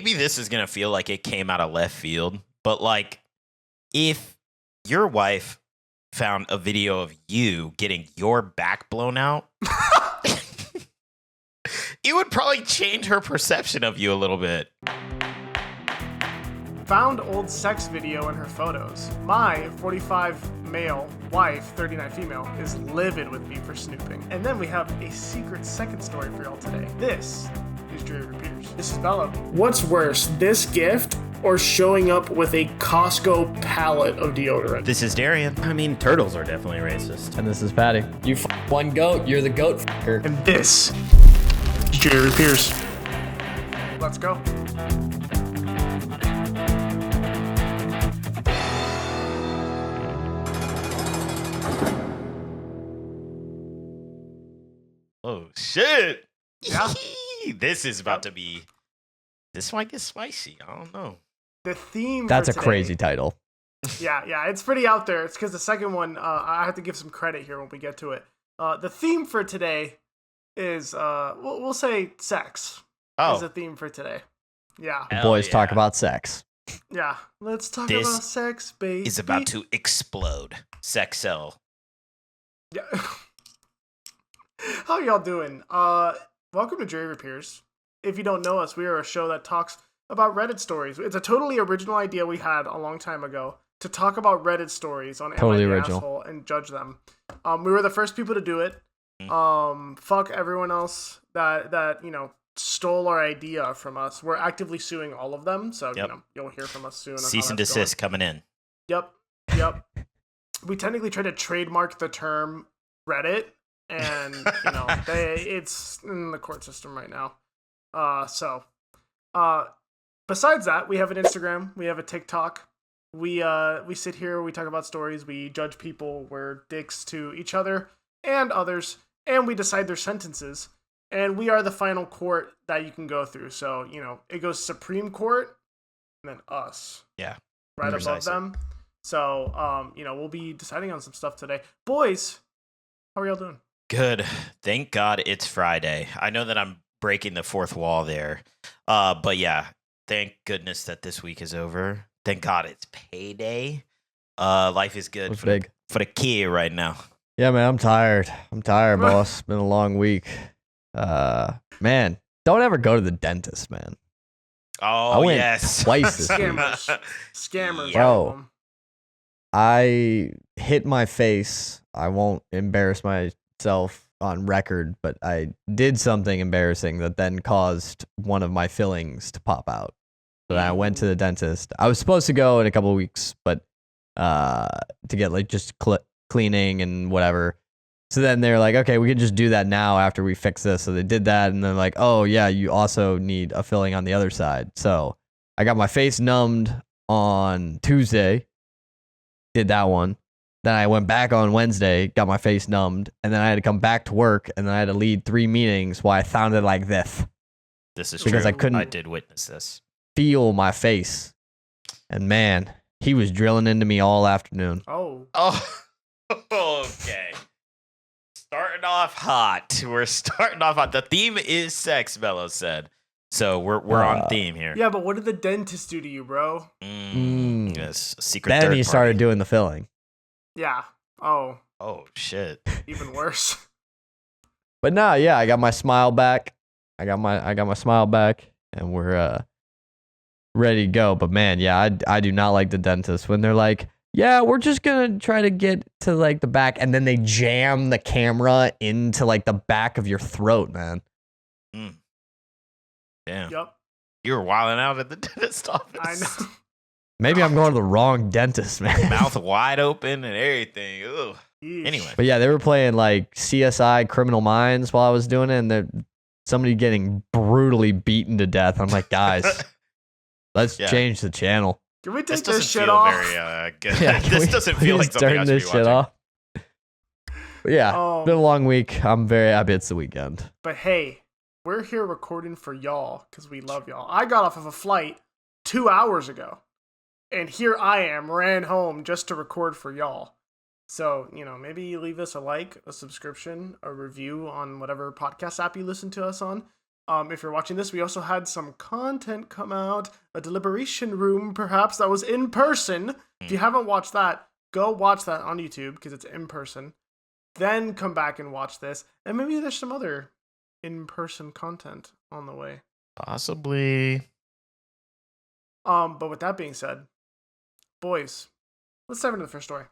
maybe this is going to feel like it came out of left field, but like if your wife found a video of you getting your back blown out, it would probably change her perception of you a little bit. Found old sex video in her photos. My 45 male wife, 39 female, is livid with me for snooping. And then we have a secret second story for y'all today. This is Darrien Repeaters. This is Bello. What's worse, this gift or showing up with a Costco pallet of deodorant? This is Darrien. I mean, turtles are definitely racist. And this is Paddy. You one goat, you're the goat f***er. And this is Darrien Repeaters. Let's go. Oh, shit. Yeah. This is about to be... This might get spicy. I don't know. The theme That's for a today, crazy title. Yeah, it's pretty out there. It's because the second one, I have to give some credit here when we get to it. The theme for today is, we'll say sex is the theme for today. Yeah. The boys talk about sex. Yeah. Let's talk This about sex, baby. is about to explode. Sex cell. Yeah. How y'all doing? Welcome to Darrien Repeaters. If you don't know us, we are a show that talks about Reddit stories. It's a totally original idea we had a long time ago to talk about Reddit stories on Totally Am I the original. Asshole and judge them. We were the first people to do it. Fuck everyone else that stole our idea from us. We're actively suing all of them, so you'll hear from us soon. Cease and desist coming in. Yep. We technically tried to trademark the term Reddit, and it's in the court system right now. Besides that, we have an Instagram, we have a TikTok. We sit here, we talk about stories, we judge people, we're dicks to each other and others, and we decide their sentences. And we are the final court that you can go through. So, it goes Supreme Court and then us. Yeah. Right Precisely. above them. So, we'll be deciding on some stuff today. Boys, how are y'all doing? Good. Thank God it's Friday. I know that I'm breaking the fourth wall there. But yeah, thank goodness that this week is over. Thank God it's payday. Life is good for the kid right now. Yeah, man, I'm tired. Boss. Been a long week. Man, don't ever go to the dentist, man. Oh, I went yes. twice this week. Scammers. Bro, I hit my face. I won't embarrass myself on record, but I did something embarrassing that then caused one of my fillings to pop out. So I went to the dentist. I was supposed to go in a couple of weeks, but to get like just cleaning and whatever. So then they're like, okay, we can just do that now after we fix this. So they did that, and they're like, oh yeah, you also need a filling on the other side. So I got my face numbed on Tuesday, did that one. Then I went back on Wednesday, got my face numbed, and then I had to come back to work, and then I had to lead 3 meetings while I sounded like this. This is because true. I did witness this. Feel my face. And man, he was drilling into me all afternoon. Oh, okay. Starting off hot. We're starting off hot. The theme is sex, Bello said. So we're on theme here. yeah, but what did the dentist do to you, bro? Yes, secret Then third he party. started doing the filling. Yeah. Oh, shit. even worse. But no, yeah, I got my smile back. I got my smile back, and we're ready to go. But man, yeah, I do not like the dentist when they're like, yeah, we're just gonna try to get to like the back, and then they jam the camera into like the back of your throat, man. Damn. Yep. You were wilding out at the dentist office. I know. Maybe I'm going to the wrong dentist, man. Mouth wide open and everything. Ugh. Yeesh. Anyway. But yeah, they were playing like CSI Criminal Minds while I was doing it, and somebody getting brutally beaten to death. I'm like, guys, let's change the channel. Can we This take doesn't this shit feel off? very good. Yeah, This doesn't feel like something I should be watching. But yeah, been a long week. I'm very happy it's the weekend. But hey, we're here recording for y'all because we love y'all. I got off of a flight 2 hours ago, and here I am, ran home just to record for y'all. So, maybe you leave us a like, a subscription, a review on whatever podcast app you listen to us on. If you're watching this, we also had some content come out, a deliberation room, perhaps, that was in person. If you haven't watched that, go watch that on YouTube because it's in person. Then come back and watch this. And maybe there's some other in-person content on the way. Possibly. But with that being said, boys, let's dive into the first story.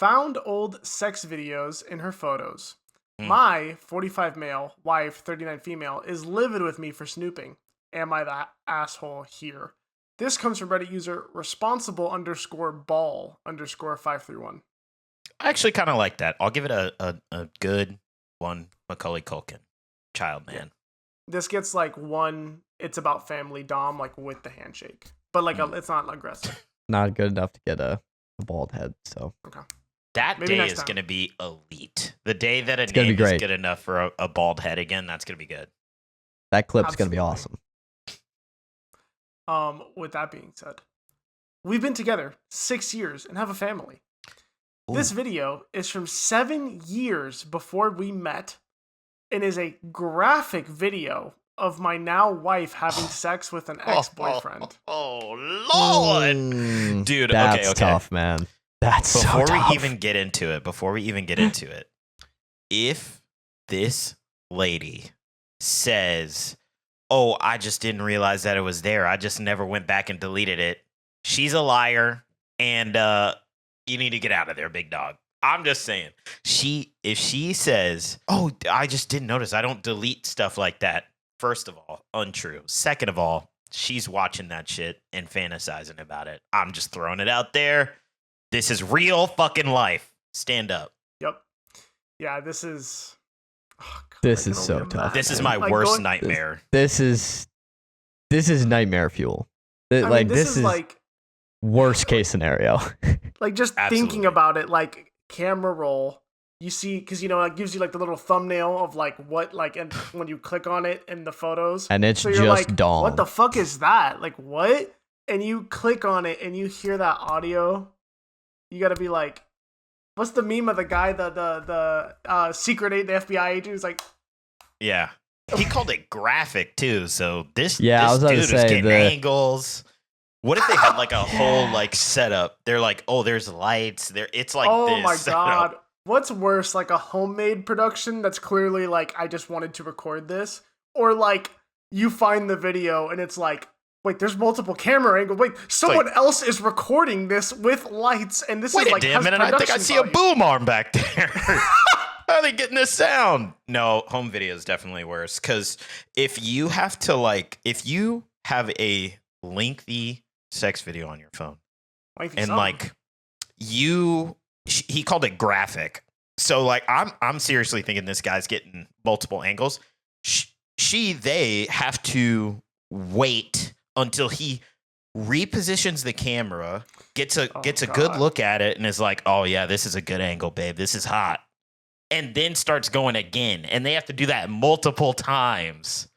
Found old sex videos in her photos. My 45 male, wife, 39 female, is livid with me for snooping. Am I that asshole here? This comes from Reddit user responsible_ball_531. I actually kind of like that. I'll give it a good one. Macaulay Culkin, child man. Yeah. This gets like one. It's about family dom, like with the handshake, but like it's not aggressive. Not good enough to get a bald head. So Okay. That Maybe day next is time. going to be elite. The day that a gonna be name is great. good enough for a bald head again, that's going to be good. that clip's gonna be Absolutely. awesome. With that being said, we've been together 6 years and have a family. This video is from 7 years before we met and is a graphic video of my now wife having sex with an ex-boyfriend. Oh, Lord. Dude, that's okay. tough, man. That's Before so tough. we even get into it, if this lady says, "Oh, I just didn't realize that it was there. I just never went back and deleted it," she's a liar, and you need to get out of there, big dog. I'm just saying. If she says, "Oh, I just didn't notice. I don't delete stuff like that." First of all, untrue. Second of all, she's watching that shit and fantasizing about it. I'm just throwing it out there. This is real fucking life. Stand up. Yep. Yeah, this is... Oh, God, This I is can so only tough. imagine. This is my Like, worst going- nightmare. This is nightmare fuel. I mean, Like this this is like worst case scenario. just thinking Absolutely. about it, like camera roll, you see, because it gives you like the little thumbnail of like what, like, and when you click on it in the photos, And it's so you're just like, dong. what the fuck is that? Like, what? And you click on it and you hear that audio, you gotta be like, what's the meme of the guy, the secret the FBI agent who's like, Yeah. He called it graphic too. So this, Yeah, I this was about to dude was say getting the- angles. What if they had like a whole like setup? They're like, oh, there's lights. There, it's like oh this my setup. God. What's worse, like a homemade production that's clearly like, I just wanted to record this, or like you find the video and it's like, wait, there's multiple camera angles. Wait, someone else is recording this with lights, and this Wait is a like damn has minute! I think I production see a value. boom arm back there. How are they getting this sound? No, home video is definitely worse because if you have a lengthy sex video on your phone Wifey and son. like he called it graphic. So like I'm seriously thinking this guy's getting multiple angles. They have to wait until he repositions the camera, gets a good God. look at it, and is like, "Oh yeah, this is a good angle, babe. This is hot." And then starts going again, and they have to do that multiple times.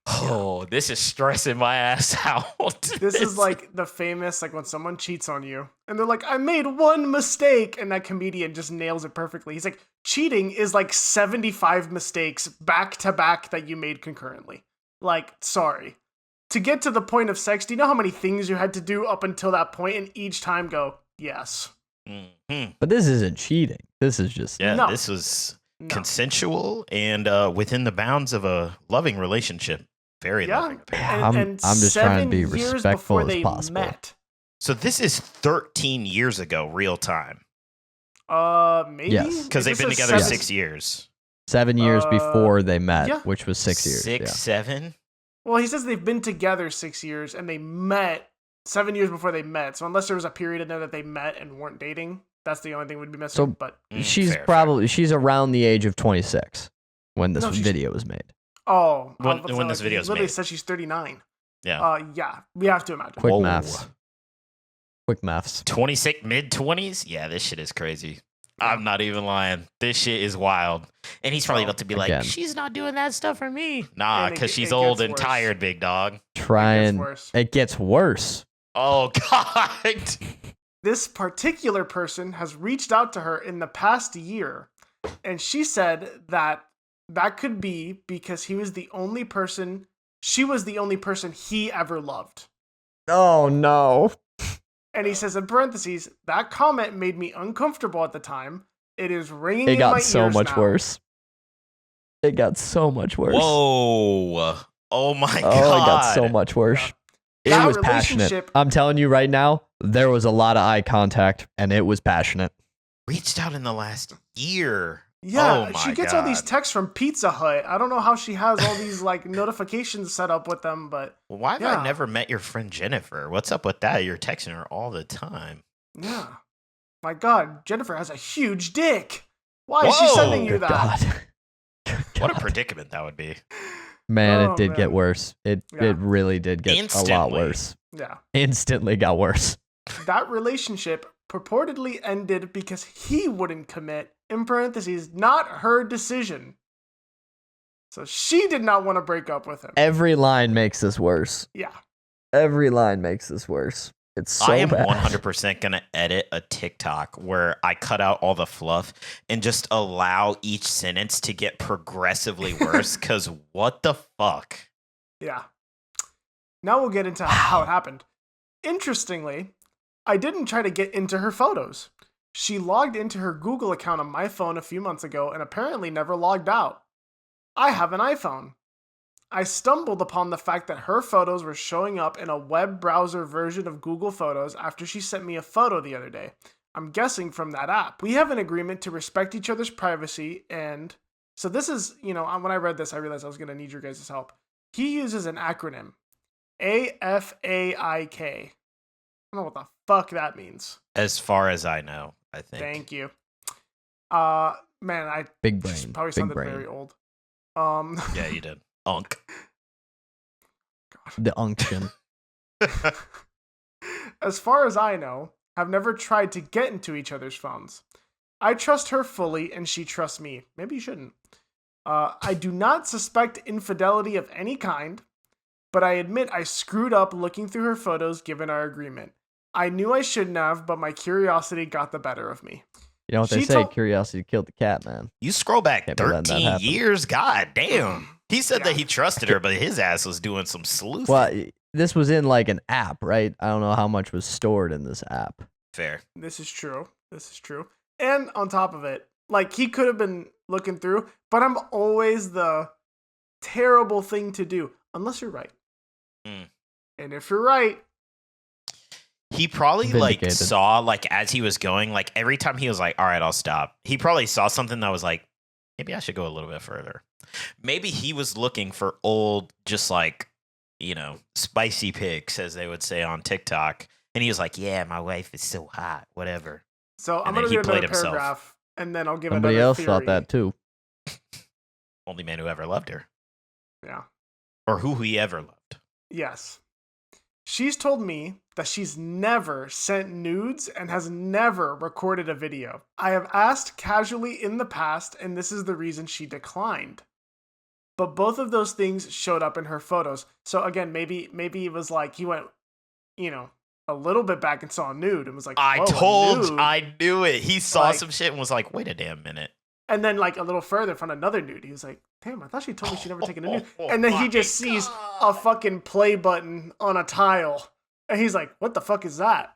Oh, this is stressing my ass out. This is like the famous, like when someone cheats on you and they're like, I made one mistake. And that comedian just nails it perfectly. He's like, cheating is like 75 mistakes back to back that you made concurrently. Like, sorry. To get to the point of sex, do you know how many things you had to do up until that point and each time go, yes. Mhm. But this isn't cheating. This is just Yeah, No. this was No. consensual and within the bounds of a loving relationship. Very Yeah. loving. I'm just trying to be 7 years respectful before as they possible. met. So this is 13 years ago, real time, Maybe? Yes. because they've This been is together 7 6 years. 7 years before they met, yeah. which was 6 years. 6, yeah. 7. Well, he says they've been together 6 years and they met 7 years before they met. So unless there was a period in there that they met and weren't dating, that's the only thing we'd be missing. So- But She's Fair. she's around the age of 26 when this No, she's- video was made. oh, I When- was about to when say, this like, video's he literally made. says she's 39. Yeah. Yeah, we have to imagine. Quick Whoa. maths. Quick maths. 26, mid 20s? Yeah, this shit is crazy. I'm not even lying. This shit is wild. And he's probably Well, about to be again. like, she's not doing that stuff for me. Nah, And it because ge- she's it old gets and worse. tired, big dog. Trying. worse. It gets worse. Oh, God. This particular person has reached out to her in the past year, and she said that that could be because she was the only person he ever loved. Oh no. And he says in parentheses, that comment made me uncomfortable at the time. It is ringing in my It got ears so much now. worse. It got so much worse. Whoa. Oh my Oh, God. it got so much worse. That It was passionate. relationship- I'm telling you right now, there was a lot of eye contact, and it was passionate. Reached out in the last year. Yeah, Oh my she gets all these God. texts from Pizza Hut. I don't know how she has all these like notifications set up with them, but Well, why have Yeah. I never met your friend Jennifer? What's up with that? You're texting her all the time. yeah. My God, Jennifer has a huge dick. Why is she Whoa. sending you Good that? God. Good What a God. predicament that would be. Man, Oh, it did man. get worse. It Yeah. really did get a lot Instantly. worse. Yeah. Instantly got worse. That relationship purportedly ended because he wouldn't commit, in parentheses, not her decision. So she did not want to break up with him. Every line makes this worse. Yeah. Every line makes this worse. It's so I am bad. 100% going to edit a TikTok where I cut out all the fluff and just allow each sentence to get progressively worse because what the fuck? Yeah. Now we'll get into how it happened. Interestingly, I didn't try to get into her photos. She logged into her Google account on my phone a few months ago and apparently never logged out. I have an iPhone. I stumbled upon the fact that her photos were showing up in a web browser version of Google Photos after she sent me a photo the other day. I'm guessing from that app. We have an agreement to respect each other's privacy, and so this is, when I read this, I realized I was going to need your guys' help. He uses an acronym, AFAIK. I don't know what the fuck that means. As far as I know, I think. Thank you. Man, I Big just brain. probably Big sounded brain. very old. Yeah, you did. Unk. The unction. As far as I know, have never tried to get into each other's phones. I trust her fully, and she trusts me. Maybe you shouldn't. I do not suspect infidelity of any kind, but I admit I screwed up looking through her photos given our agreement. I knew I shouldn't have, but my curiosity got the better of me. You know what they She say? told- Curiosity killed the cat, man. You scroll back Can't be letting that 13 happen. years. God damn. He said Yeah. that he trusted her, but his ass was doing some sleuthing. Well, this was in like an app, right? I don't know how much was stored in this app. Fair. This is true. And on top of it, like he could have been looking through, but I'm always the terrible thing to do, unless you're right. Mm. And if you're right, He probably Vindicated. saw as he was going, every time he was like, all right, I'll stop. He probably saw something that was like, maybe I should go a little bit further. Maybe he was looking for old, just spicy pics, as they would say on TikTok. And he was like, yeah, my wife is so hot, whatever. so I'm And going then to he do played another himself. paragraph, and then I'll give Somebody another else theory. thought that too. Only man who ever loved her. Yeah. Or who he ever loved. Yes. She's told me that she's never sent nudes and has never recorded a video. I have asked casually in the past, and this is the reason she declined. But both of those things showed up in her photos. So again, maybe it was like he went, a little bit back and saw a nude and was like, I "Whoa, a told you, nude." I knew it. He saw Like- some shit and was like, wait a damn minute. And then like a little further found another nude. He was like, damn, I thought she told me she never taken a nude. And then he just sees a fucking play button on a tile. And he's like, what the fuck is that?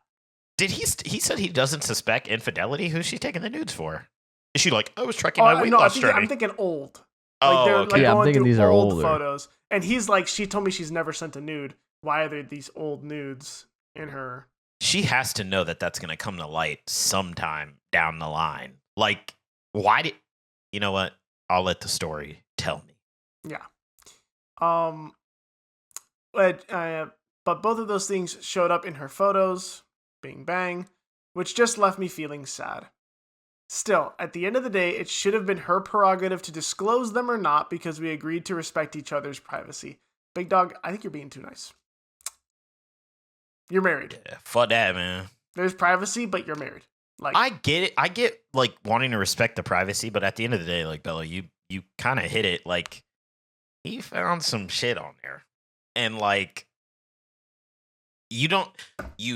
Did he said he doesn't suspect infidelity? Who's she taking the nudes for? Is she like, I was tracking my weight No, loss I'm journey? thinking old. Oh, they're okay. Yeah, I'm going thinking through these are old older. photos. And he's like, she told me she's never sent a nude. Why are there these old nudes in her? She has to know that that's going to come to light sometime down the line. Like, why did... You know what? I'll let the story tell me. Yeah. But both of those things showed up in her photos, bing bang, which just left me feeling sad. Still, at the end of the day, it should have been her prerogative to disclose them or not because we agreed to respect each other's privacy. Big dog, I think you're being too nice. You're married. Yeah, fuck that, man. There's privacy, but you're married. Like I get it. I get, wanting to respect the privacy, but at the end of the day, Bello, you kind of hit it. Like, he found some shit on there. And, you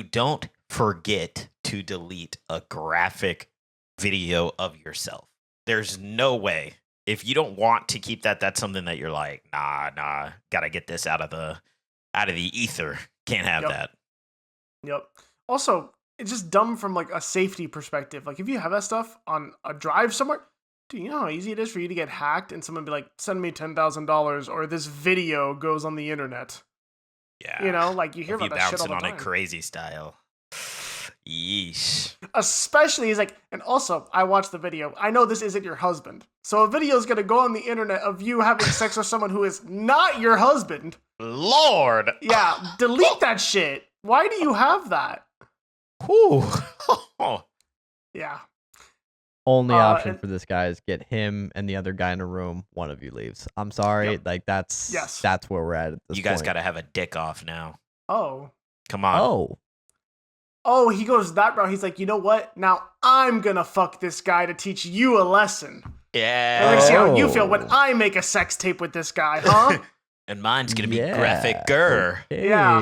don't forget to delete a graphic video of yourself. There's no way If you don't want to keep that, that's something that you're like, nah, gotta get this out of the ether. Can't have that. Yep. Also, it's just dumb from like a safety perspective. Like if you have that stuff on a drive somewhere, dude, you know how easy it is for you to get hacked and someone be like, send me $10,000 or this video goes on the internet. Yeah. You know, like you hear about that shit all the on time. it crazy style. Yeesh. Especially, he's like, and also, I watched the video. I know this isn't your husband. So a video is going to go on the internet of you having sex with someone who is not your husband. Lord. Yeah, delete that shit. Why do you have that? Whew. Yeah. Only option and- for this guy is get him and the other guy in a room. One of you leaves. I'm sorry. Yep. Like that's where we're at this You guys point. got to have a dick off now. Oh. Come on. Oh, he goes that route. He's like, you know what? Now I'm going to fuck this guy to teach you a lesson. Yeah. And we're going to see how you feel when I make a sex tape with this guy, huh? And mine's going to be graphic-er. Okay. Yeah.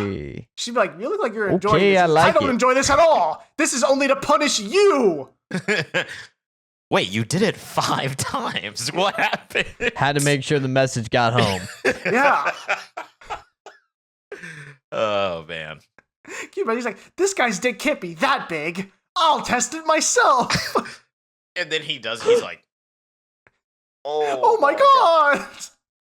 She'd be like, you look like you're enjoying Okay, this. I like I don't it. enjoy this at all. This is only to punish you. Wait, you did it 5 times. What happened? Had to make sure the message got home. Yeah. Oh, man. Can you imagine? He's like, this guy's dick can't be that big. I'll test it myself. And then he does. He's like, Oh my god.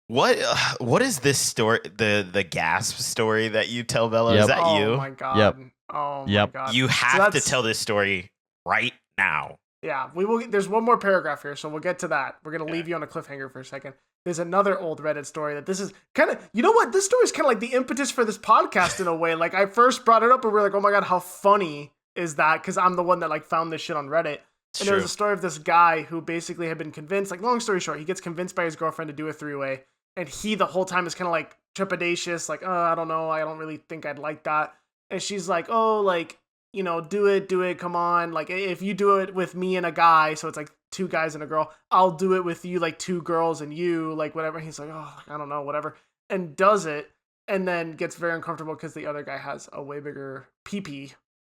What is this story? The gasp story that you tell Bello? Yep. Is that Oh you? my god. Yep. Oh my Yep. god. You have to that's- tell this story right now. Yeah, we will. There's one more paragraph here, so we'll get to that. We're gonna leave you on a cliffhanger for a second. There's another old Reddit story that this is kind of. You know what? This story is kind of like the impetus for this podcast in a way. Like I first brought it up, and we are like, "Oh my god, how funny is that?" Because I'm the one that like found this shit on Reddit. It's And there was true. a story of this guy who basically had been convinced. Like long story short, he gets convinced by his girlfriend to do a 3-way, and he the whole time is kind of like trepidatious, like, "Oh, I don't know, I don't really think I'd like that." And she's like, "Oh, like." You know, do it, come on. Like, if you do it with me and a guy, so it's like 2 guys and a girl, I'll do it with you, like 2 girls and you, like whatever. He's like, oh, I don't know, whatever. And does it, and then gets very uncomfortable because the other guy has a way bigger pee-pee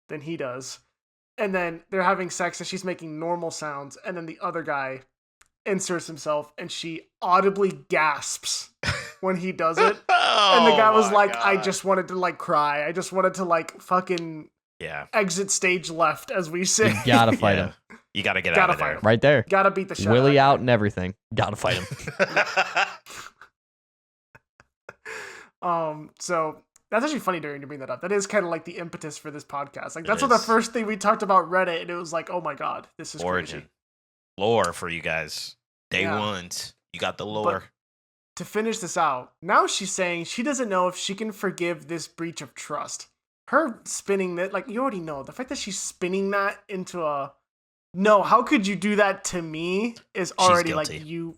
than he does. And then they're having sex and she's making normal sounds, and then the other guy inserts himself and she audibly gasps when he does it. And the guy was like, I just wanted to like cry. I just wanted to like fucking... Yeah. Exit stage left, as we say. You gotta fight him. You gotta get Gotta out of fight there. him. Right there. Gotta beat the shit Willie out out and everything. Gotta fight him. So that's actually funny, Darrien, to bring that up. That is kind of like the impetus for this podcast. Like that's It what the is. first thing we talked about Reddit, and it was like, oh my god, this is Origin. crazy. Lore for you guys. Day Yeah. ones. You got the lore. To finish this out, now she's saying she doesn't know if she can forgive this breach of trust. Her spinning that, like, you already know, the fact that she's spinning that into a no, how could you do that to me is already like, guilty. you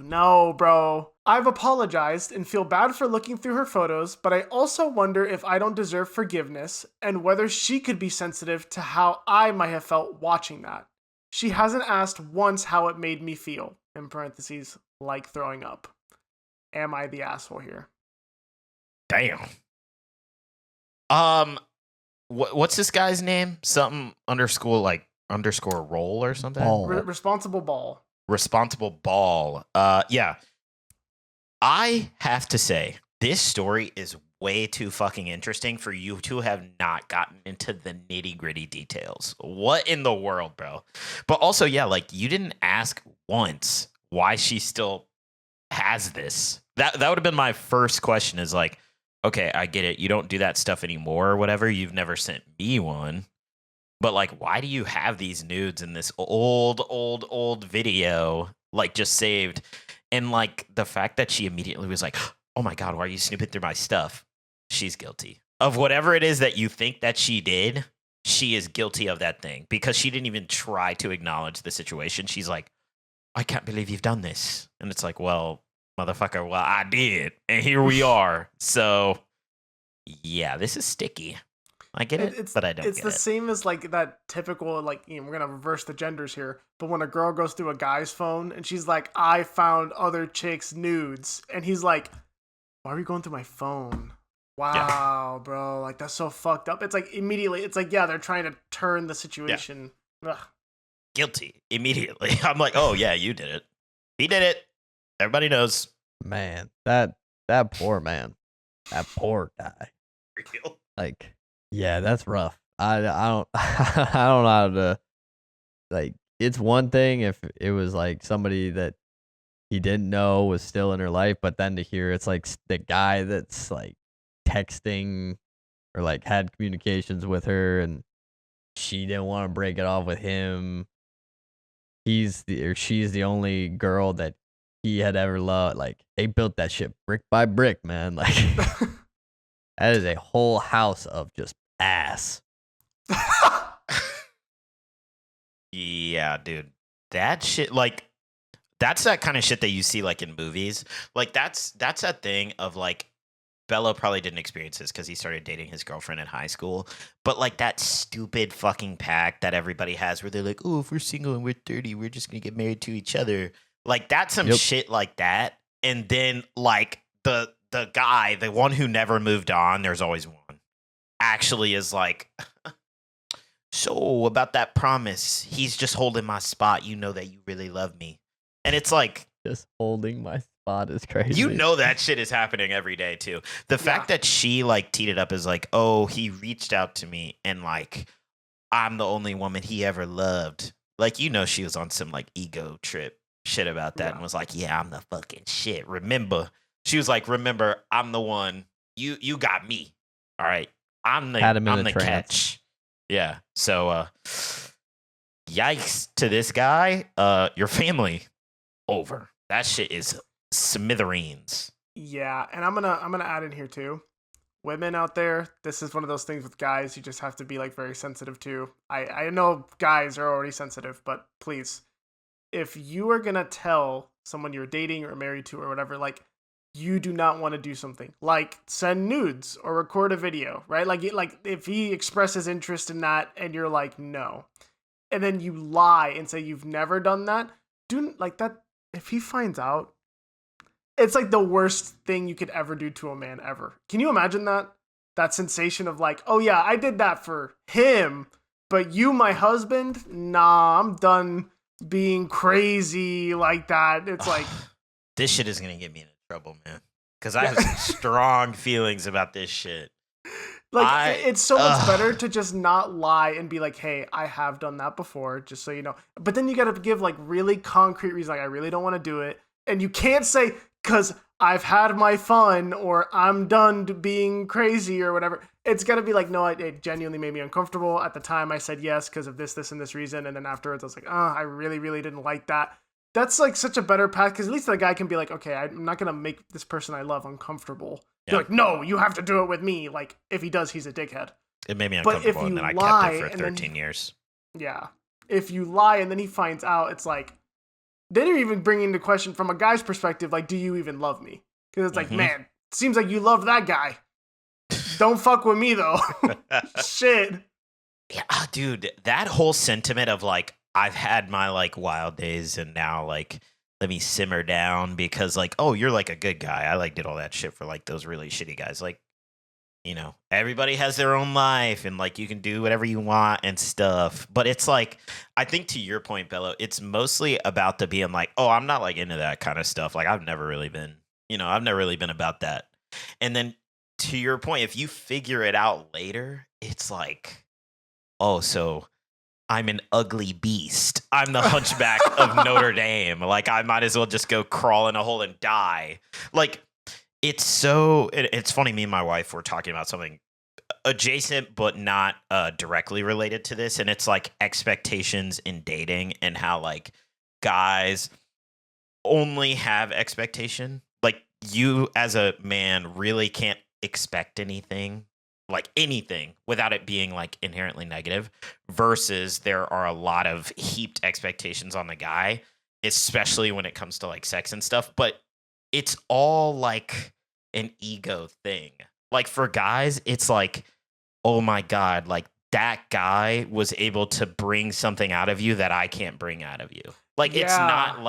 know, bro. I've apologized and feel bad for looking through her photos, but I also wonder if I don't deserve forgiveness and whether she could be sensitive to how I might have felt watching that. She hasn't asked once how it made me feel, in parentheses, like throwing up. Am I the asshole here? Damn. What's this guy's name? Something underscore roll or something? Ball. Responsible ball. Responsible ball. Yeah. I have to say, this story is way too fucking interesting for you to have not gotten into the nitty gritty details. What in the world, bro? But also, yeah, like you didn't ask once why she still has this. That would have been my first question is like, okay, I get it. You don't do that stuff anymore or whatever. You've never sent me one. But like, why do you have these nudes in this old video, like just saved? And like the fact that she immediately was like, oh my God, why are you snooping through my stuff? She's guilty of whatever it is that you think that she did. She is guilty of that thing because she didn't even try to acknowledge the situation. She's like, I can't believe you've done this. And it's like, well, motherfucker, well, I did. And here we are. So yeah, this is sticky. I get it, but I don't It's get the it. same as like that typical, like, you know, we're gonna reverse the genders here, but when a girl goes through a guy's phone and she's like, I found other chicks' nudes, and he's like, why are you going through my phone? Wow, bro, like that's so fucked up. It's like immediately, it's like, yeah, they're trying to turn the situation. Ugh. guilty immediately. I'm like, oh yeah, you did it. He did it. Everybody knows. Man, that poor man. That poor guy. Real. Like, yeah, that's rough. I don't I don't know how to, like, it's one thing if it was like somebody that he didn't know was still in her life, but then to hear it's like the guy that's like texting or like had communications with her and she didn't want to break it off with him. She's the only girl that he had ever loved. Like, they built that shit brick by brick, man. Like, that is a whole house of just ass. Yeah, dude. That shit, like, that's that kind of shit that you see like in movies. Like that's that thing of like Bello probably didn't experience this because he started dating his girlfriend in high school. But like that stupid fucking pact that everybody has where they're like, oh, if we're single and we're 30, we're just gonna get married to each other. Like that's some shit like that. And then like the guy, the one who never moved on, there's always one, actually is like, so about that promise, he's just holding my spot. You know that you really love me. And it's like, Just holding my spot is crazy. you know that shit is happening every day too. The fact that she like teed it up as like, oh, he reached out to me and like I'm the only woman he ever loved. Like, you know, she was on some like ego trip shit about that and was like, yeah, I'm the fucking shit. Remember, she was like, remember, I'm the one. You got me. All right. I'm the catch. Yeah. So yikes to this guy. Your family over. That shit is smithereens. Yeah, and I'm gonna add in here too. Women out there, this is one of those things with guys you just have to be like very sensitive to. I know guys are already sensitive, but please, if you are gonna tell someone you're dating or married to or whatever, like, you do not want to do something like send nudes or record a video, right? Like if he expresses interest in that and you're like no, and then you lie and say you've never done that, do like that. If he finds out, it's like the worst thing you could ever do to a man ever. Can you imagine that? That sensation of like, oh yeah, I did that for him, but you, my husband, nah, I'm done being crazy like that. It's like, this shit is gonna get me into trouble, man. Because I have some strong feelings about this shit. Like, it's so much better to just not lie and be like, hey, I have done that before, just so you know. But then you got to give like really concrete reasons, like, I really don't want to do it. And you can't say, because I've had my fun or I'm done being crazy or whatever. It's got to be like, no, it genuinely made me uncomfortable. At the time, I said yes because of this, and this reason. And then afterwards, I was like, I really, really didn't like that. That's like such a better path because at least the guy can be like, okay, I'm not going to make this person I love uncomfortable. Yeah. Like, no, you have to do it with me. Like, if he does, he's a dickhead. It made me uncomfortable, and then I kept it for 13 years. Yeah. If you lie and then he finds out, it's like, then you're even bringing into question from a guy's perspective, like, do you even love me? Because it's like, man, it seems like you love that guy. Don't fuck with me, though. Shit. Yeah, dude, that whole sentiment of, like, I've had my, like, wild days, and now, like, let me simmer down because, like, oh, you're, like, a good guy. I, like, did all that shit for, like, those really shitty guys. Like, you know, everybody has their own life, and, like, you can do whatever you want and stuff. But it's, like, I think to your point, Bello, it's mostly about the being, like, oh, I'm not, like, into that kind of stuff. Like, I've never really been about that. And then to your point, if you figure it out later, it's like, oh, so I'm an ugly beast. I'm the Hunchback of Notre Dame. Like, I might as well just go crawl in a hole and die. Like, it's funny. Me and my wife were talking about something adjacent, but not directly related to this. And it's like expectations in dating and how like guys only have expectation. Like, you as a man really can't expect anything without it being like inherently negative, versus there are a lot of heaped expectations on the guy, especially when it comes to like sex and stuff. But it's all like an ego thing. Like, for guys, it's like, oh my God, like that guy was able to bring something out of you that I can't bring out of you. Like, it's not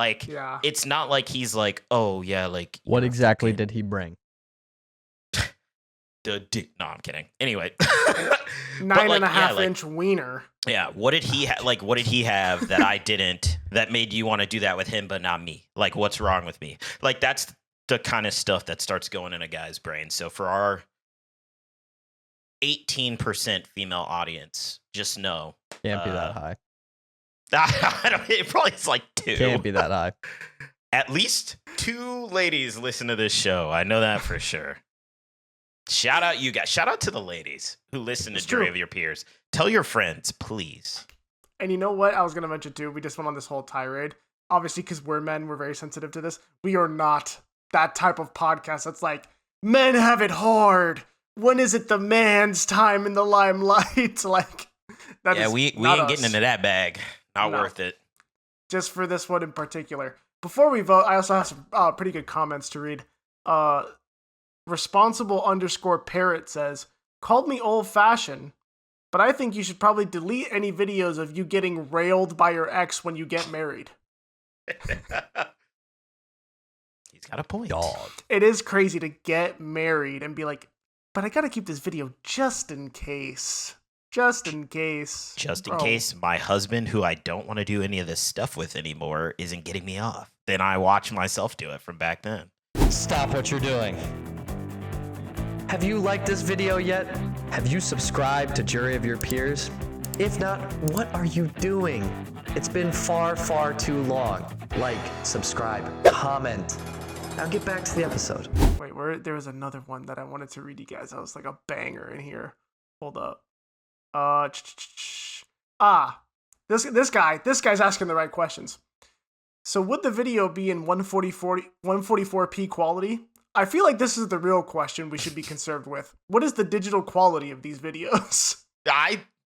like he's like, oh yeah, like, what exactly did he bring? No, I'm kidding. Anyway, Nine and a half yeah, like, inch wiener. yeah. What did he what did he have that I didn't? That made you want to do that with him, but not me? Like, what's wrong with me? Like, that's the kind of stuff that starts going in a guy's brain. So for our 18% female audience, just know Can't be that high. I don't. It probably is like 2. Can't be that high. At least 2 ladies listen to this show. I know that for sure. Shout out you guys. Shout out to the ladies who listen to Jury of Your Peers. Tell your friends, please. And you know what I was going to mention too? We just went on this whole tirade. Obviously, because we're men, we're very sensitive to this. We are not that type of podcast that's like, men have it hard. When is it the man's time in the limelight? Like, that is we not ain't us. getting into that bag. Not No. worth it. Just for this one in particular. Before we vote, I also have some pretty good comments to read. Responsible_parrot says, called me old-fashioned, but I think you should probably delete any videos of you getting railed by your ex when you get married. He's got a point. Dog. It is crazy to get married and be like, but I gotta keep this video just in case. Just in case. Just in Bro. case my husband, who I don't want to do any of this stuff with anymore, isn't getting me off. Then I watch myself do it from back then. Stop what you're doing. Have you liked this video yet? Have you subscribed to Jury of Your Peers? If not, what are you doing? It's been far, far too long. Like, subscribe, comment. Now get back to the episode. Wait, there was another one that I wanted to read you guys. That was like a banger in here. Hold up. This guy's asking the right questions. So would the video be in 144p quality? I feel like this is the real question we should be concerned with. What is the digital quality of these videos?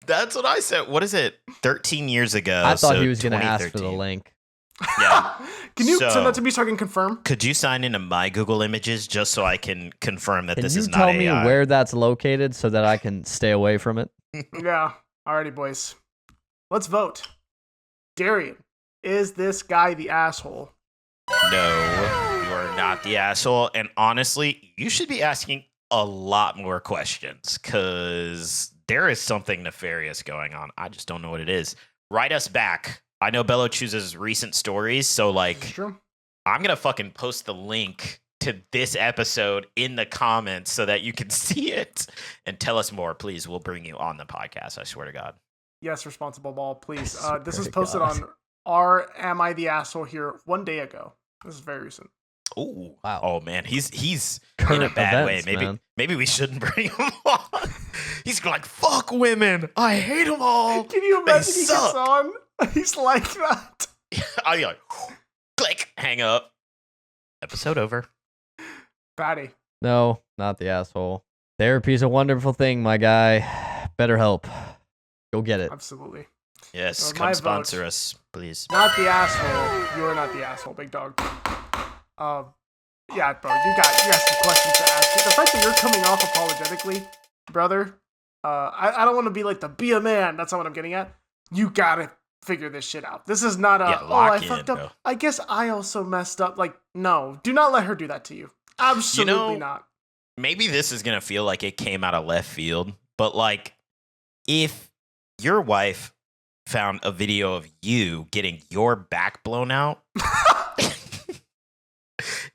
That's what I said. What is it? 13 years ago. I thought so he was going to ask for the 2013. link. Yeah. Can you So- send that to me so I can confirm? Could you sign into my Google Images just so I can confirm that Can this you is not tell me AI? where that's located so that I can stay away from it? Yeah. Alrighty, boys. Let's vote. Darrien, is this guy the asshole? No, you are not the asshole. And honestly, you should be asking a lot more questions because there is something nefarious going on. I just don't know what it is. Write us back. I know Bello chooses recent stories, so Is like this true? I'm gonna fucking post the link to this episode in the comments so that you can see it and tell us more. Please, we'll bring you on the podcast. I swear to God. Yes, responsible ball, please. I This swear was to posted God. on our Am I the Asshole here 1 day ago. This is very recent. Oh Wow. Oh man, he's in a Current bad events, way. man. Maybe we shouldn't bring him on. He's like, fuck women. I hate them all. Can you They imagine he gets suck. on? He's like that. I'll be like, click, hang up. Episode over. Paddy. No, not the asshole. Therapy's a wonderful thing, my guy. Better help. Go get it. Absolutely. Yes, My come vote. sponsor us, please. Not the asshole. You are not the asshole, big dog. Yeah, bro, you got some questions to ask. The fact that you're coming off apologetically, brother, I don't want to be like the be a man. That's not what I'm getting at. You gotta figure this shit out. This is not a, Yeah, oh, lock I in, fucked up. bro. I guess I also messed up. Like, no, do not let her do that to you. Absolutely not. Maybe this is going to feel like it came out of left field, but like if your wife found a video of you getting your back blown out,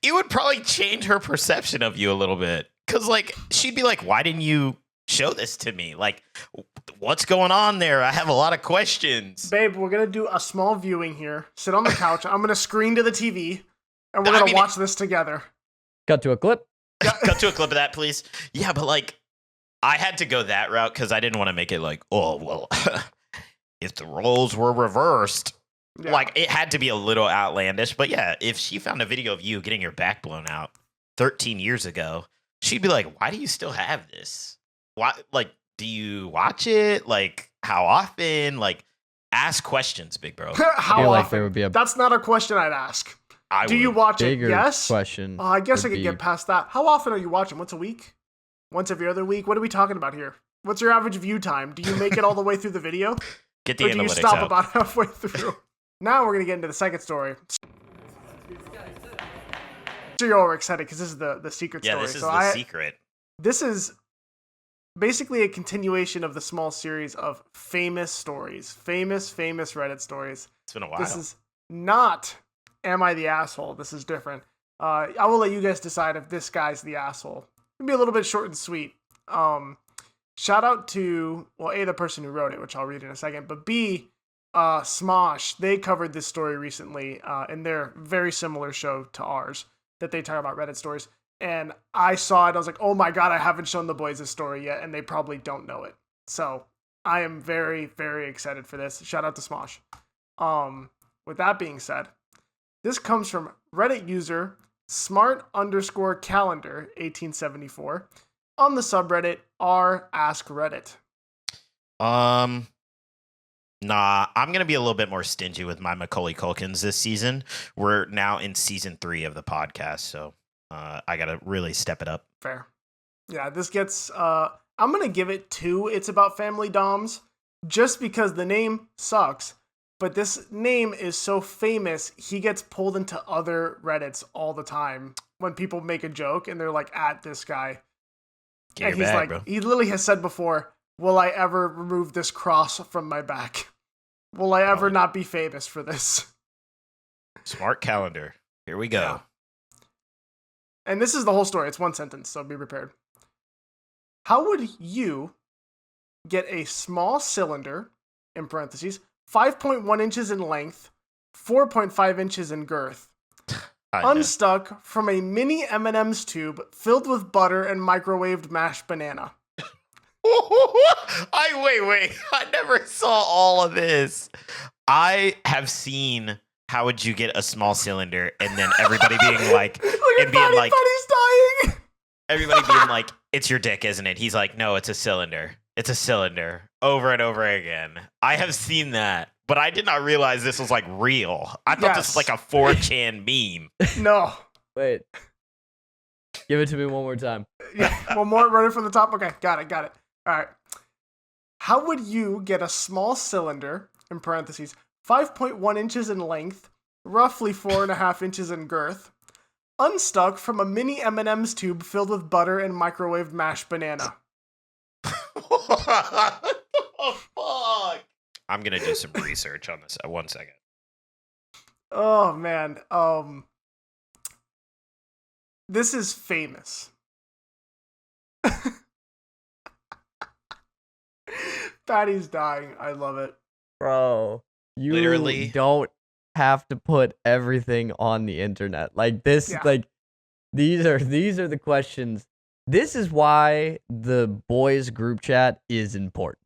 it would probably change her perception of you a little bit. Cause like she'd be like, why didn't you show this to me? Like, what's going on there? I have a lot of questions. Babe, we're gonna do a small viewing here. Sit on the couch. I'm gonna screen to the TV, and we're I gonna mean, watch this together. Cut to a clip. Cut to a clip of that, please. Yeah, but like, I had to go that route because I didn't want to make it like, oh, well, if the roles were reversed. Yeah. Like, it had to be a little outlandish. But yeah, if she found a video of you getting your back blown out 13 years ago, she'd be like, why do you still have this? Why, like, do you watch it? Like, how often? Like, ask questions, big bro. How I feel like often? there would be a That's not a question I'd ask. I Do you would. watch it? bigger Yes. question. I guess I would could be- get past that. How often are you watching? Once a week? Once every other week? What are we talking about here? What's your average view time? Do you make it all the way through the video? Get the Or do you analytics stop out. about halfway through? Now we're going to get into the second story. I'm sure you're all excited because this is the secret Yeah, story. this is So the secret. This is basically a continuation of the small series of famous stories, famous Reddit stories. It's been a while. This is not Am I the Asshole? This is different. I will let you guys decide if this guy's the asshole. It'll be a little bit short and sweet. Shout out to, well, A, the person who wrote it, which I'll read in a second, but B, Smosh. They covered this story recently in their very similar show to ours that they talk about Reddit stories. And I saw it. I was like, oh my God, I haven't shown the boys this story yet. And they probably don't know it. So I am very, very excited for this. Shout out to Smosh. With that being said, this comes from Reddit user smart_calendar 1874 on the subreddit r/ask_reddit. Nah, I'm gonna be a little bit more stingy with my Macaulay Culkins this season. We're now in season 3 of the podcast, so I gotta really step it up. Fair. Yeah, this gets I'm gonna give it 2. It's about family doms, just because the name sucks. But this name is so famous, he gets pulled into other Reddits all the time when people make a joke and they're like, at this guy. Get And your he's bag, like, bro. he literally has said before, will I ever remove this cross from my back? Will I ever not be famous for this? Smart calendar. Here we go. Yeah. And this is the whole story. It's one sentence, so be prepared. How would you get a small cylinder, in parentheses, 5.1 inches in length, 4.5 inches in girth, unstuck from a mini M&M's tube filled with butter and microwaved mashed banana? Wait. I never saw all of this. I have seen how would you get a small cylinder and then everybody being like, and being like, Paddy's dying. everybody being like, it's your dick, isn't it? He's like, no, it's a cylinder. It's a cylinder. Over and over again. I have seen that, but I did not realize this was like real. I thought this was like a 4chan meme. No. Wait. Give it to me one more time. Yeah, one more, run it from the top. Okay, got it. All right. How would you get a small cylinder, in parentheses, 5.1 inches in length, roughly 4.5 inches in girth, unstuck from a mini M&M's tube filled with butter and microwaved mashed banana? What the fuck? I'm gonna do some research on this. 1 second. Oh man. This is famous. Paddy's dying. I love it. Bro, you Literally. don't have to put everything on the internet. Like this, Yeah. like these are the questions. This is why the boys group chat is important.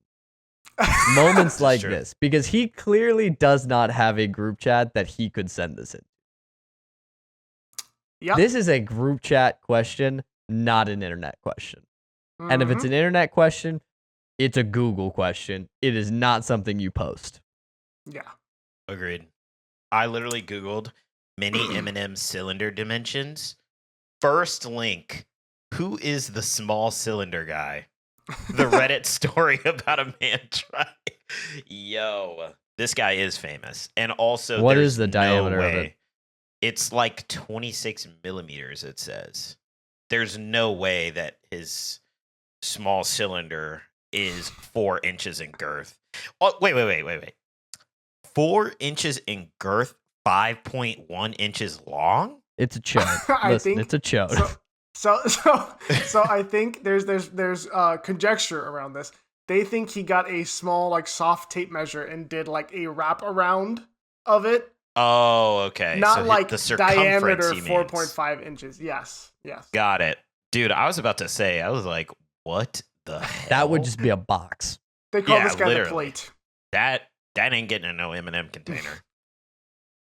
Moments like true. this, because he clearly does not have a group chat that he could send this in. Yep. This is a group chat question, not an internet question. And if it's an internet question, it's a Google question. It is not something you post. Yeah. Agreed. I literally Googled mini M&M cylinder dimensions. First link. Who is the small cylinder guy? The Reddit story about a man trying. Yo, this guy is famous. And also, What there's is the no diameter of way. it? It's like 26 millimeters, it says. There's no way that his small cylinder is 4 inches in girth. Oh, wait. 4 inches in girth, 5.1 inches long? It's a chode. I Listen, think it's a chode. So I think there's conjecture around this. They think he got a small like soft tape measure and did like a wrap around of it. Oh, okay. Not So like the circumference diameter he means. 4.5 inches. Yes. Got it. Dude, I was about to say, I was like, what the hell? That would just be a box. They call Yeah, this guy literally. the plate. That ain't getting in no M&M container.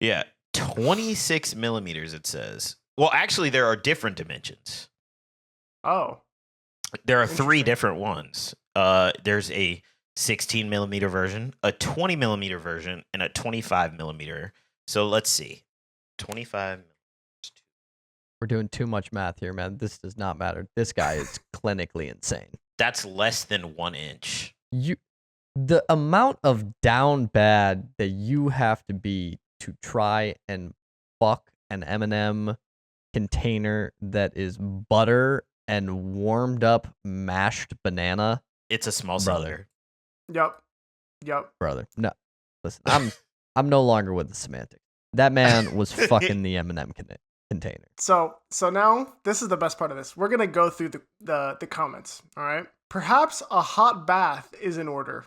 Yeah, 26 millimeters, it says. Well, actually, there are different dimensions. Oh. There are 3 Interesting. different ones. There's a 16 millimeter version, a 20 millimeter version, and a 25 millimeter. So let's see. 25. We're doing too much math here, man. This does not matter. This guy is clinically insane. That's less than 1 inch. The amount of down bad that you have to be to try and fuck an M&M container that is butter and warmed up mashed banana. It's a small Brother. cylinder. Yep. Brother, no, listen, I'm no longer with the semantics. That man was fucking the M&M container. So now this is the best part of this. We're gonna go through the comments. All right. Perhaps a hot bath is in order.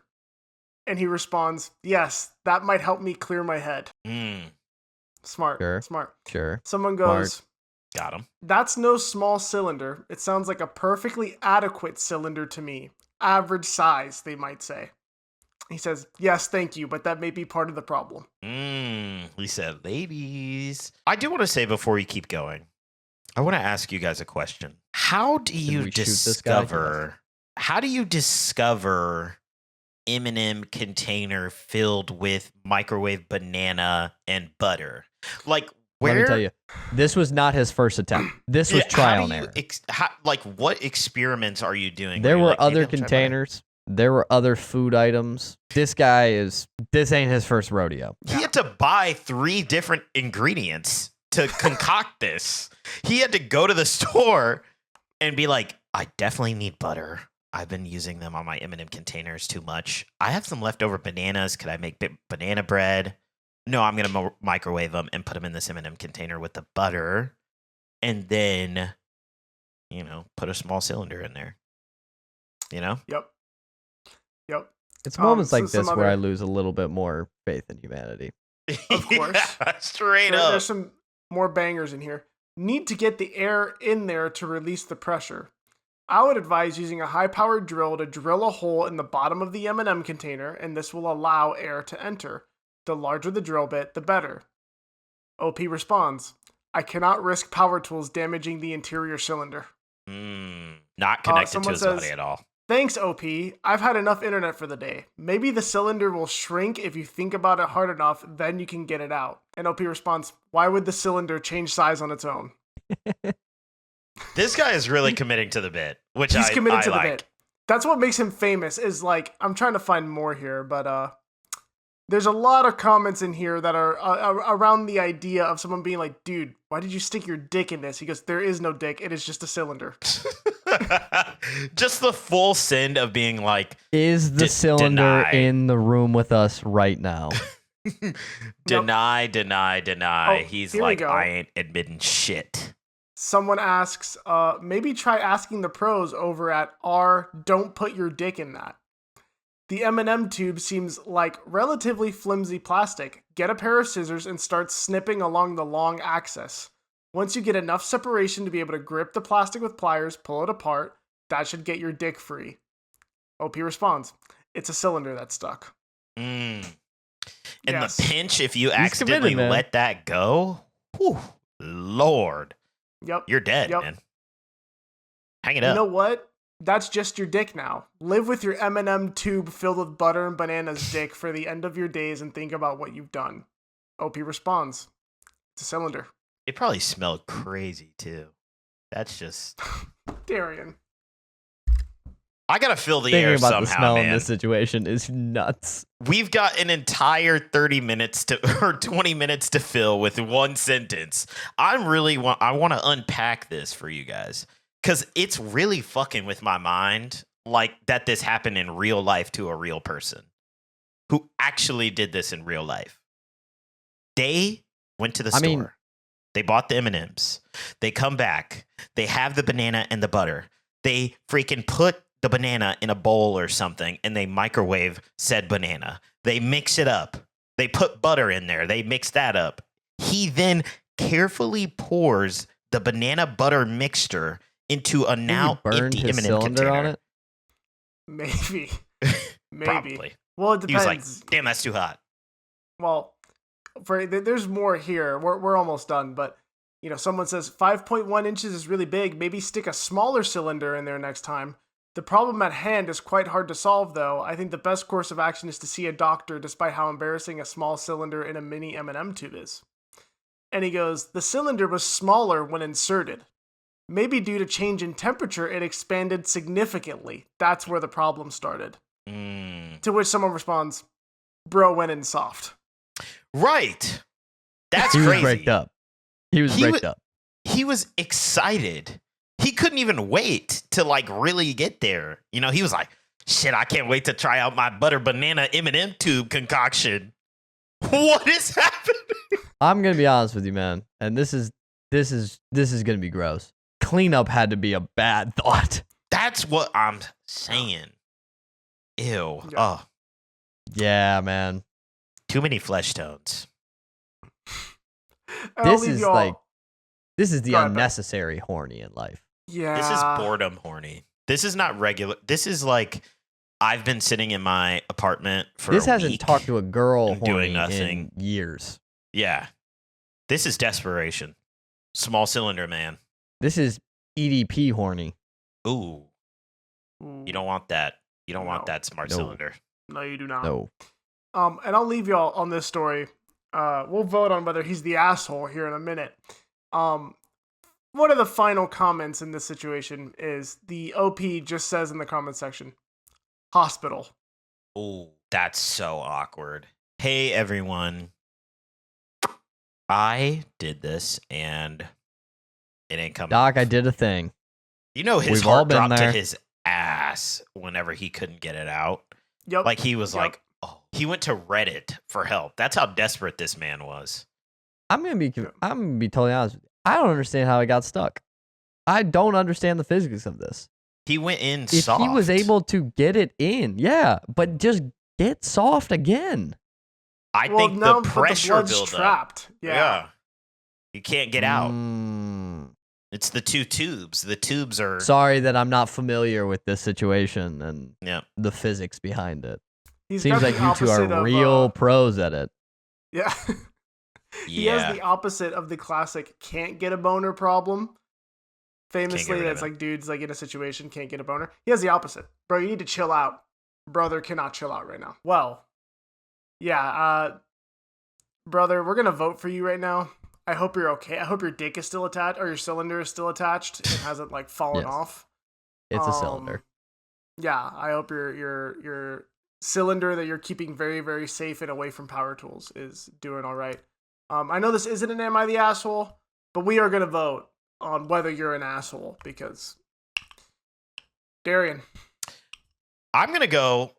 And he responds, "Yes, that might help me clear my head." Smart. Sure. Smart. Sure. Someone goes, Smart. Got him. "That's no small cylinder. It sounds like a perfectly adequate cylinder to me. Average size, they might say." He says, "Yes, thank you, but that may be part of the problem." He said, ladies. I do want to say before we keep going, I want to ask you guys a question. How do you we shoot this guy? discover M&M container filled with microwave banana and butter? Like, where? Let me tell you, this was not his first attempt. This was trial and error. What experiments are you doing? There where you're were like, maybe other I'll try butter? containers. There were other food items. This ain't his first rodeo. He had to buy 3 different ingredients to concoct this. He had to go to the store and be like, I definitely need butter. I've been using them on my M&M containers too much. I have some leftover bananas. Could I make banana bread? No, I'm going to microwave them and put them in this M&M container with the butter. And then, put a small cylinder in there. Yep. It's moments like some this where other- I lose a little bit more faith in humanity. Of course. Yeah, straight up. There's some more bangers in here. Need to get the air in there to release the pressure. I would advise using a high-powered drill to drill a hole in the bottom of the M&M container, and this will allow air to enter. The larger the drill bit, the better. OP responds, "I cannot risk power tools damaging the interior cylinder." Not connected to someone his says- body at all. "Thanks, OP. I've had enough internet for the day. Maybe the cylinder will shrink if you think about it hard enough, then you can get it out." And OP responds, "Why would the cylinder change size on its own?" This guy is really committing to the bit, which He's committed to the like. bit. That's what makes him famous, is like, I'm trying to find more here, but there's a lot of comments in here that are around the idea of someone being like, "Dude, why did you stick your dick in this?" He goes, "There is no dick. It is just a cylinder." Just the full send of being like, Is the cylinder deny. in the room with us right now? deny. Oh, He's here we like, go. I ain't admitting shit. Someone asks, maybe try asking the pros over at Don't Put Your Dick in That. The M&M tube seems like relatively flimsy plastic. Get a pair of scissors and start snipping along the long axis. Once you get enough separation to be able to grip the plastic with pliers, pull it apart. That should get your dick free. OP responds, "It's a cylinder that's stuck." In Yes. the pinch, if you accidentally committed, man. let that go, whew, Lord, Yep. you're dead, Yep. man. Hang it You up. know what? That's just your dick now. Live with your M&M tube filled with butter and bananas dick for the end of your days and think about what you've done. OP responds, "It's a cylinder." It probably smelled crazy too. That's just. Darrien. I gotta fill the Thinking air about somehow, the smell man. in this situation is nuts. We've got an entire 30 minutes or 20 minutes to fill with one sentence. I want to unpack this for you guys because it's really fucking with my mind, like that this happened in real life to a real person who actually did this in real life. They went to the store. mean- They bought the M&Ms. They come back. They have the banana and the butter. They freaking put the banana in a bowl or something and they microwave said banana. They mix it up. They put butter in there. They mix that up. He then carefully pours the banana butter mixture into a now He burned empty his M&M cylinder container. on it. Maybe. Maybe. Probably. Well, it He depends. was like, damn, that's too hot. Well, there's more here. We're almost done, but someone says 5.1 inches is really big. Maybe stick a smaller cylinder in there next time. The problem at hand is quite hard to solve, though. I think the best course of action is to see a doctor, despite how embarrassing a small cylinder in a mini M&M tube is. And he goes, the cylinder was smaller when inserted. Maybe due to change in temperature, it expanded significantly. That's where the problem started. To which someone responds, bro went in soft. Right. That's He was crazy. braked up. He was braked up. He was excited he couldn't even wait to like really get there. You know, he was like, shit, I can't wait to try out my butter banana M&M tube concoction. What is happening? I'm gonna be honest with you, man, and this is gonna be gross. Cleanup had to be a bad thought. That's what I'm saying. Ew. Yeah. Oh, Yeah, man. too many flesh tones. And I'll This leave is y'all- like this is the Go ahead, Ben. unnecessary horny in life. Yeah. This is boredom horny. This is not regular. This is like I've been sitting in my apartment for This a hasn't week talked to a girl and doing horny nothing. in years. Yeah. This is desperation. Small cylinder man. This is EDP horny. Ooh, Ooh, you don't want that. You don't want No. that smart No. cylinder. No, you do not. No. And I'll leave y'all on this story. We'll vote on whether he's the asshole here in a minute. One of the final comments in this situation is the OP just says in the comment section, hospital. Ooh, that's so awkward. Hey everyone. I did this and it ain't coming. Doc, I off. did a thing. You know his We've all heart been dropped there. to his ass whenever he couldn't get it out. Yep. Like he was Yep. like, oh, he went to Reddit for help. That's how desperate this man was. I'm gonna be totally honest with you. I don't understand how I got stuck. I don't understand the physics of this. He went in If soft. he was able to get it in, yeah, but just get soft again. I Well, think no, the but pressure blood's buildup. trapped. Yeah. You can't get out. Mm. It's the two tubes. The tubes are Sorry that I'm not familiar with this situation and yeah. the physics behind it. He's Seems got like the you two opposite are of, real pros at it. Yeah. He Yeah. has the opposite of the classic can't get a boner problem. Famously, rid of that's it. like dudes like in a situation can't get a boner. He has the opposite. Bro, you need to chill out. Brother cannot chill out right now. Well, yeah, brother, we're gonna vote for you right now. I hope you're okay. I hope your dick is still attached or your cylinder is still attached and hasn't like fallen Yes. off. It's a cylinder. Yeah, I hope your cylinder that you're keeping very, very safe and away from power tools is doing all right. I know this isn't an Am I the Asshole, but we are going to vote on whether you're an asshole because Darrien. I'm gonna go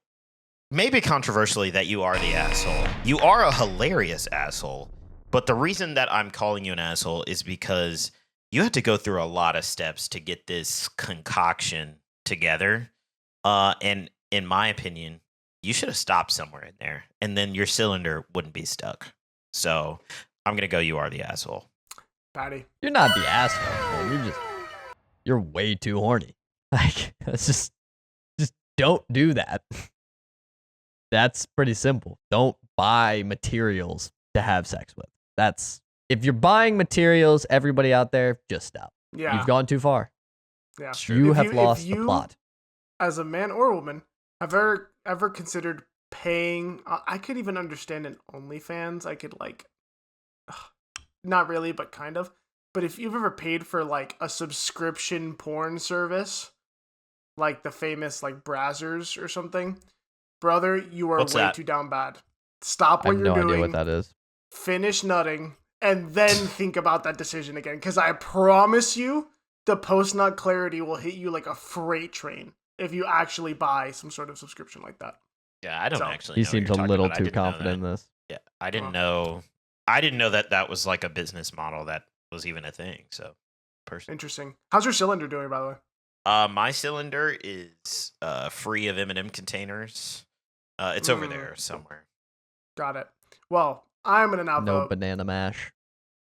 maybe controversially that you are the asshole. You are a hilarious asshole, but the reason that I'm calling you an asshole is because you had to go through a lot of steps to get this concoction together. And in my opinion, you should have stopped somewhere in there, and then your cylinder wouldn't be stuck. So I'm gonna go. You are the asshole. Paddy. You're not the asshole, man. You're way too horny. Like, that's just don't do that. That's pretty simple. Don't buy materials to have sex with. If you're buying materials, everybody out there, just stop. Yeah. You've gone too far. Yeah. You If have if lost the you, plot. As a man or woman, have ever considered paying? I could even understand an OnlyFans. I could like, not really, but kind of. But if you've ever paid for like a subscription porn service, like the famous like Brazzers or something, brother, you are What's way that? too down bad. Stop I what have you're no doing. idea what that is. Finish nutting, and then think about that decision again. Because I promise you, the post-nut clarity will hit you like a freight train if you actually buy some sort of subscription like that. Yeah, I don't So- actually. He know what seems you're a talking little about. I too didn't know confident in that. this. Yeah, I didn't Well. know. I didn't know that was like a business model that was even a thing. So, personally. Interesting. How's your cylinder doing, by the way? My cylinder is free of M&M containers. It's over there somewhere. Got it. Well, I'm gonna now No vote. banana mash.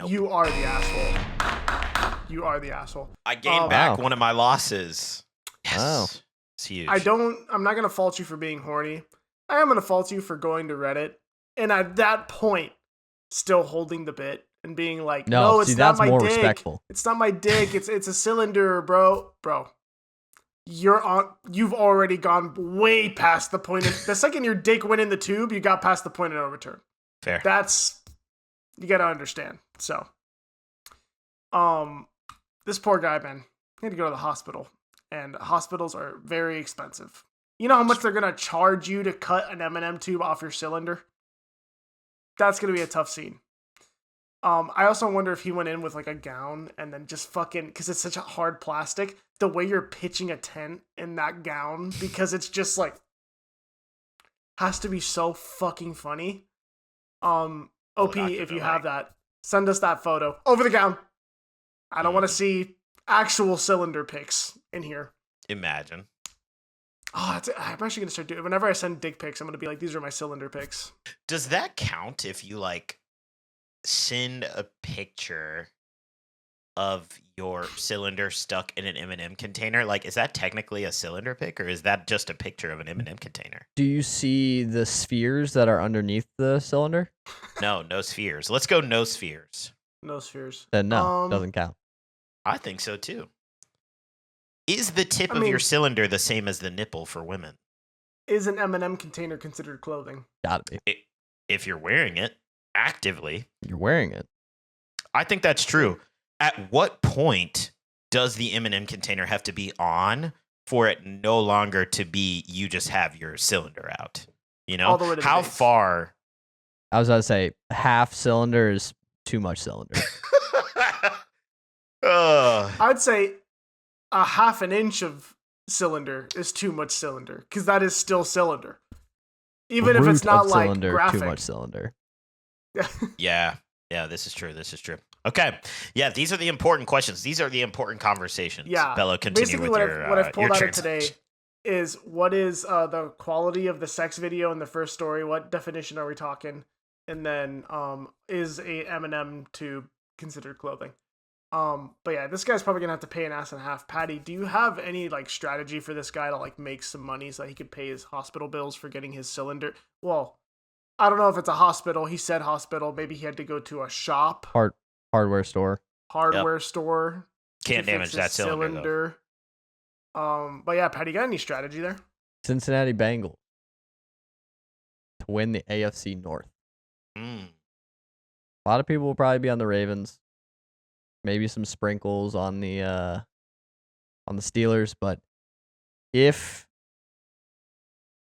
Nope. You are the asshole. You are the asshole. I gained Oh, back wow. one of my losses. Yes. Wow. It's huge. I'm not gonna fault you for being horny. I am gonna fault you for going to Reddit and at that point still holding the bit and being like, No, no, it's see, not that's my more dick. respectful. It's not my dick. It's a cylinder, bro. Bro. You've already gone way past the point of, the second your dick went in the tube, you got past the point of no return. Fair. That's, you gotta understand. So, this poor guy, man, he had to go to the hospital, and hospitals are very expensive. You know how much they're gonna charge you to cut an M&M tube off your cylinder? That's gonna be a tough scene. I also wonder if he went in with like a gown and then just fucking, because it's such a hard plastic, the way you're pitching a tent in that gown, because it's just like, has to be so fucking funny. OP, if you have that, send us that photo over the gown. I don't want to see actual cylinder pics in here. Imagine. Oh, I'm actually going to start doing, whenever I send dick pics, I'm going to be like, these are my cylinder pics. Does that count if you like send a picture of your cylinder stuck in an M&M container? Like, is that technically a cylinder pic, or is that just a picture of an M&M container? Do you see the spheres that are underneath the cylinder? No spheres. Let's go no spheres. No spheres. Then no, doesn't count. I think so too. Is the tip of your cylinder the same as the nipple for women? Is an M&M container considered clothing? Gotta be. If you're wearing it actively. You're wearing it. I think that's true. At what point does the M&M container have to be on for it no longer to be you just have your cylinder out? You know? All the way to the How base. far? I was about to say half cylinder is too much cylinder. I'd say a half an inch of cylinder is too much cylinder, because that is still cylinder. Even if it's Root not of like cylinder, graphic. too much cylinder. Yeah, this is true. Okay. Yeah, these are the important questions. These are the important conversations. Yeah. Bello, continue Basically, with what I've pulled out of translation. today is what is the quality of the sex video in the first story? What definition are we talking? And then is a M&M tube considered clothing? But yeah, this guy's probably gonna have to pay an ass and a half. Paddy, do you have any like strategy for this guy to like make some money so that he could pay his hospital bills for getting his cylinder? Well, I don't know if it's a hospital. He said hospital. Maybe he had to go to a shop, Hardware store. store. Can't to damage fix that his cylinder. But yeah, Paddy, got any strategy there? Cincinnati Bengals to win the AFC North. Mm. A lot of people will probably be on the Ravens. Maybe some sprinkles on the Steelers, but if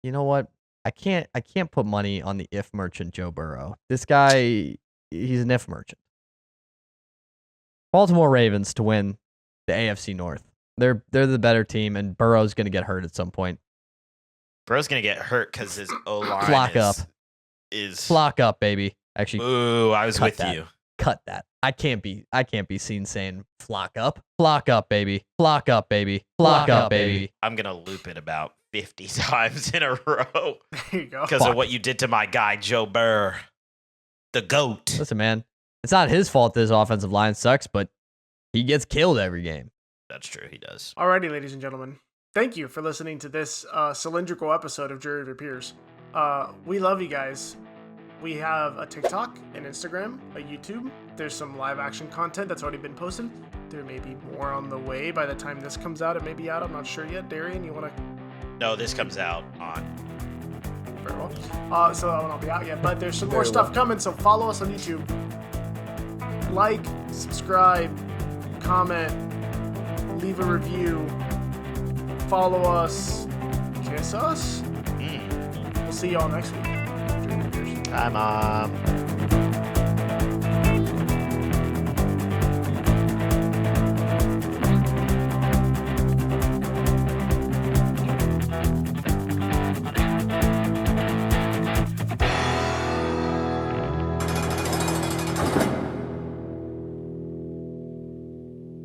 you know what, I can't put money on the if merchant Joe Burrow. This guy, he's an if merchant. Baltimore Ravens to win the AFC North. They're the better team, and Burrow's gonna get hurt at some point. Burrow's gonna get hurt because his O-line Flock up. is Flock up, baby. Actually, Ooh, I was cut with that. you. Cut that. I can't be seen saying flock up. Flock up, baby. Flock up, baby. Flock up, baby. I'm gonna loop it about 50 times in a row There you go. because of what you did to my guy Joe Burr, the GOAT. Listen, man, it's not his fault this offensive line sucks, but he gets killed every game. That's true, he does. Alrighty, ladies and gentlemen. Thank you for listening to this cylindrical episode of Jury of Your Peers. We love you guys. We have a TikTok, an Instagram, a YouTube. There's some live action content that's already been posted. There may be more on the way by the time this comes out. It may be out. I'm not sure yet. Darrien, you want to? No, this comes out on. Very well. So that one will be out yet. But there's some more stuff coming, so follow us on YouTube. Like, subscribe, comment, leave a review, follow us, kiss us. We'll see y'all next week. Hi, Mom.